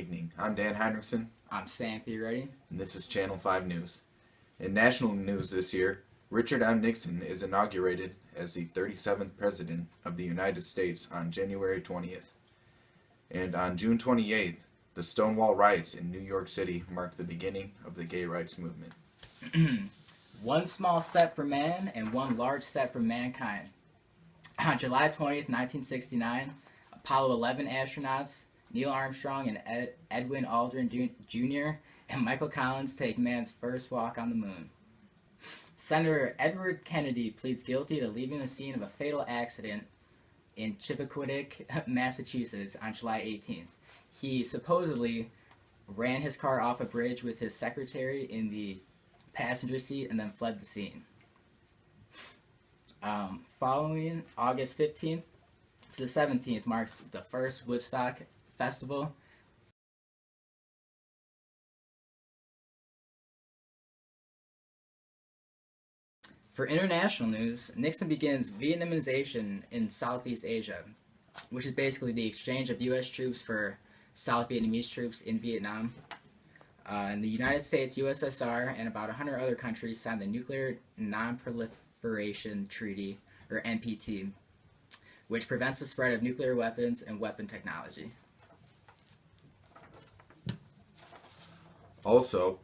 evening. I'm Dan Heinrichsen. I'm Sam Fioretti. And this is Channel 5 News. In national news this year, Richard M. Nixon is inaugurated as the 37th President of the United States on January 20th. And on June 28th, the Stonewall riots in New York City marked the beginning of the gay rights movement. One small step for man and one large step for mankind. On July 20th, 1969, Apollo 11 astronauts Neil Armstrong and Edwin Aldrin Jr. and Michael Collins take man's first walk on the moon. Senator Edward Kennedy pleads guilty to leaving the scene of a fatal accident in Chippewatic, Massachusetts on July 18th. He supposedly ran his car off a bridge with his secretary in the passenger seat and then fled the scene. Following August 15th to the 17th marks the first Woodstock Festival. For international news, Nixon begins Vietnamization in Southeast Asia, which is basically the exchange of U.S. troops for South Vietnamese troops in Vietnam. And the United States, USSR, and about 100 other countries signed the Nuclear Non-Proliferation Treaty, or NPT, which prevents the spread of nuclear weapons and weapon technology. Also,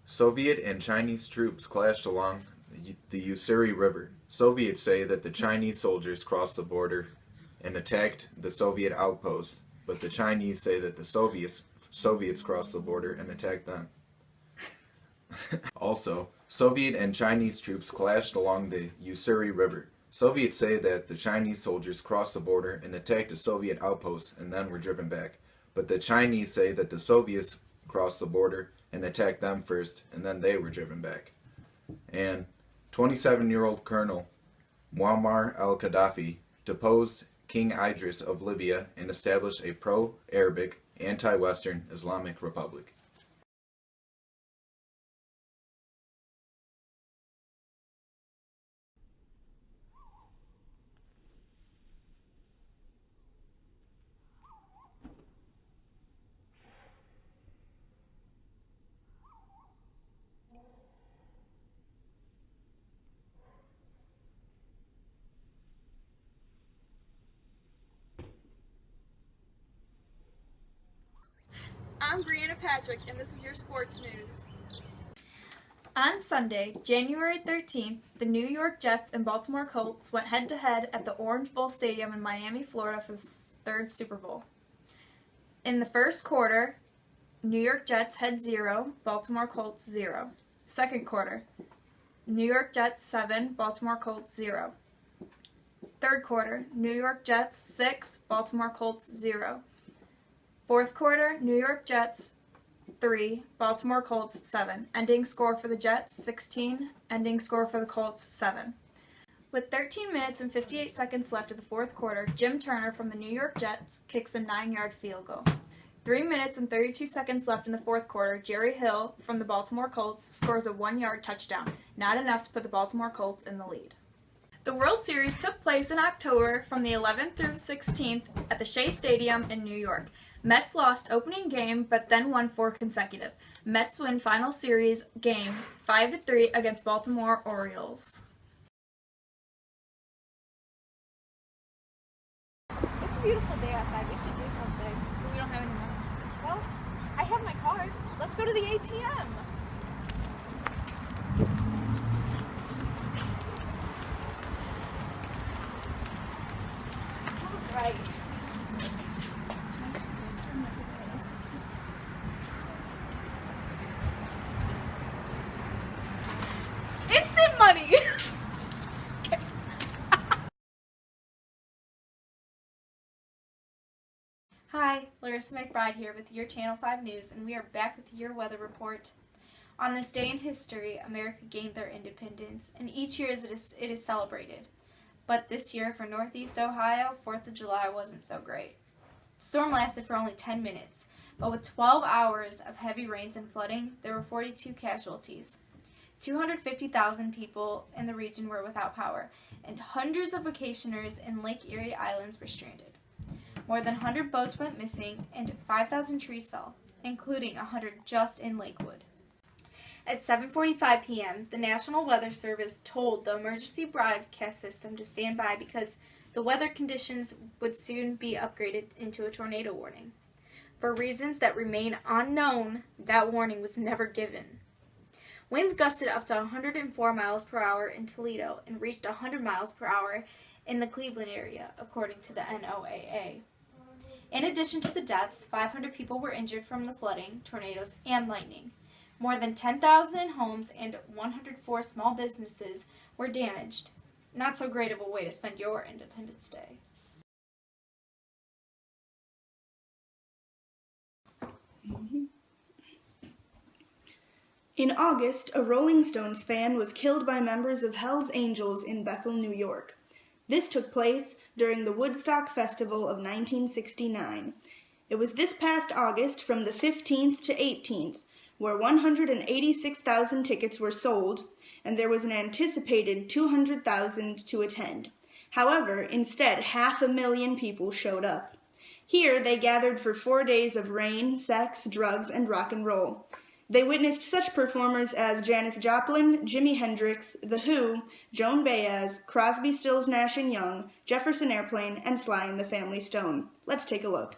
Soviet and Chinese troops clashed along the Ussuri River. Soviets say that the Chinese soldiers crossed the border and attacked the Soviet outpost, but the Chinese say that the Soviets crossed the border and attacked them. Also, Soviet and Chinese troops clashed along the Ussuri River. Soviets say that the Chinese soldiers crossed the border and attacked a Soviet outpost and then were driven back, but the Chinese say that the Soviets crossed the border and attacked them first and then they were driven back. And 27-year-old Colonel Muammar al-Gaddafi deposed King Idris of Libya and established a pro-Arabic, anti-Western Islamic Republic. I'm Brianna Patrick, and this is your sports news. On Sunday, January 13th, the New York Jets and Baltimore Colts went head-to-head at the Orange Bowl Stadium in Miami, Florida for the third Super Bowl. In the first quarter, New York Jets had 0, Baltimore Colts 0. Second quarter, New York Jets 7, Baltimore Colts 0. Third quarter, New York Jets 6, Baltimore Colts 0. Fourth quarter, New York Jets 3, Baltimore Colts 7. Ending score for the Jets 16, ending score for the Colts 7. With 13 minutes and 58 seconds left of the fourth quarter, Jim Turner from the New York Jets kicks a 9-yard field goal. 3 minutes and 32 seconds left in the fourth quarter, Jerry Hill from the Baltimore Colts scores a 1-yard touchdown, not enough to put the Baltimore Colts in the lead. The World Series took place in October from the 11th through the 16th at the Shea Stadium in New York. Mets lost opening game, but then won 4 consecutive. Mets win final series game 5-3 against Baltimore Orioles. It's a beautiful day outside. We should do something. But we don't have any money. Well, I have my card. Let's go to the ATM. All right. Instant money! Hi, Larissa McBride here with your Channel 5 News, and we are back with your weather report. On this day in history, America gained their independence, and each year it is celebrated. But this year, for Northeast Ohio, 4th of July wasn't so great. The storm lasted for only 10 minutes, but with 12 hours of heavy rains and flooding, there were 42 casualties. 250,000 people in the region were without power, and hundreds of vacationers in Lake Erie Islands were stranded. More than 100 boats went missing and 5,000 trees fell, including 100 just in Lakewood. At 7:45 p.m., the National Weather Service told the emergency broadcast system to stand by because the weather conditions would soon be upgraded into a tornado warning. For reasons that remain unknown, that warning was never given. Winds gusted up to 104 miles per hour in Toledo and reached 100 miles per hour in the Cleveland area, according to the NOAA. In addition to the deaths, 500 people were injured from the flooding, tornadoes, and lightning. More than 10,000 homes and 104 small businesses were damaged. Not so great of a way to spend your Independence Day. In August, a Rolling Stones fan was killed by members of Hell's Angels in Bethel, New York. This took place during the Woodstock Festival of 1969. It was this past August from the 15th to 18th, where 186,000 tickets were sold, and there was an anticipated 200,000 to attend. However, instead, 500,000 people showed up. Here, they gathered for 4 days of rain, sex, drugs, and rock and roll. They witnessed such performers as Janis Joplin, Jimi Hendrix, The Who, Joan Baez, Crosby, Stills, Nash & Young, Jefferson Airplane, and Sly and the Family Stone. Let's take a look.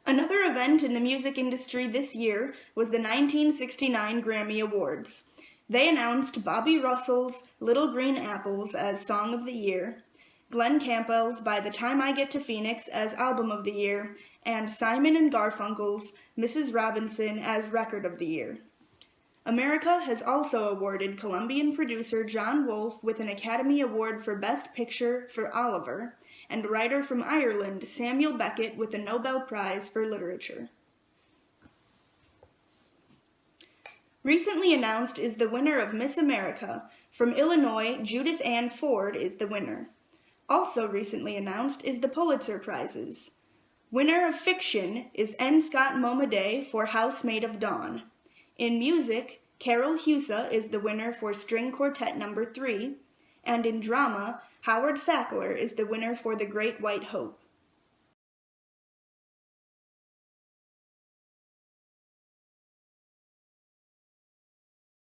Another event in the music industry this year was the 1969 Grammy Awards. They announced Bobby Russell's Little Green Apples as Song of the Year, Glenn Campbell's By the Time I Get to Phoenix as Album of the Year, and Simon and Garfunkel's Mrs. Robinson as Record of the Year. America has also awarded Colombian producer John Wolfe with an Academy Award for Best Picture for Oliver, and writer from Ireland Samuel Beckett with a Nobel Prize for Literature. Recently announced is the winner of Miss America. From Illinois, Judith Ann Ford is the winner. Also recently announced is the Pulitzer Prizes. Winner of fiction is N. Scott Momaday for Housemaid of Dawn. In music, Carol Husa is the winner for String Quartet No. 3, and in drama, Howard Sackler is the winner for The Great White Hope.